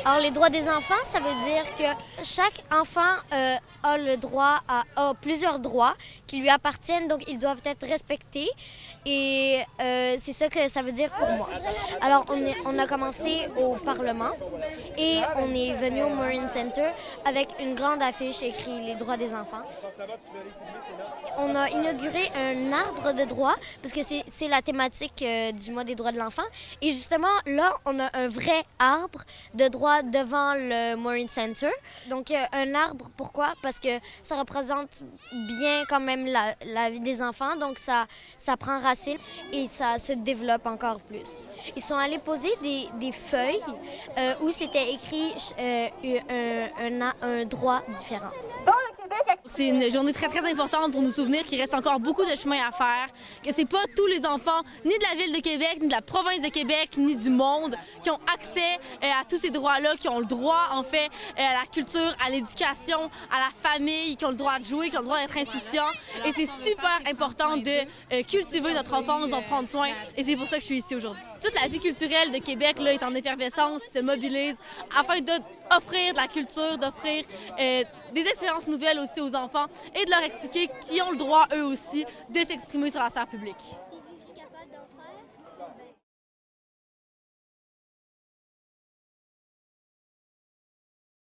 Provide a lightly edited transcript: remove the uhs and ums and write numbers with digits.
Alors, les droits des enfants, ça veut dire que chaque enfant a le droit a plusieurs droits qui lui appartiennent, donc ils doivent être respectés. Et c'est ça que ça veut dire pour moi. Alors, on a commencé au Parlement et on est venu au Marine Center avec une grande affiche écrite « Les droits des enfants ». On a inauguré un arbre de droits parce que c'est la thématique du mois des droits de l'enfant. Et justement, là, on a un vrai arbre de droits devant le Marine Center. Donc, un arbre, pourquoi? Parce que ça représente bien quand même la vie des enfants. Donc, ça prend racine et ça se développe encore plus. Ils sont allés poser des feuilles où c'était écrit un droit différent. C'est une journée très, très importante pour nous souvenir qu'il reste encore beaucoup de chemin à faire, que c'est pas tous les enfants, ni de la Ville de Québec, ni de la province de Québec, ni du monde, qui ont accès à tous ces droits-là, qui ont le droit, en fait, à la culture, à l'éducation, à la famille, qui ont le droit de jouer, qui ont le droit d'être insouciants. Et c'est super important de cultiver notre enfance, d'en prendre soin. Et c'est pour ça que je suis ici aujourd'hui. Toute la vie culturelle de Québec là, est en effervescence, se mobilise afin d'offrir de la culture, d'offrir des expériences nouvelles aussi aux enfants et de leur expliquer qu'ils ont le droit, eux aussi, de s'exprimer sur la sphère publique.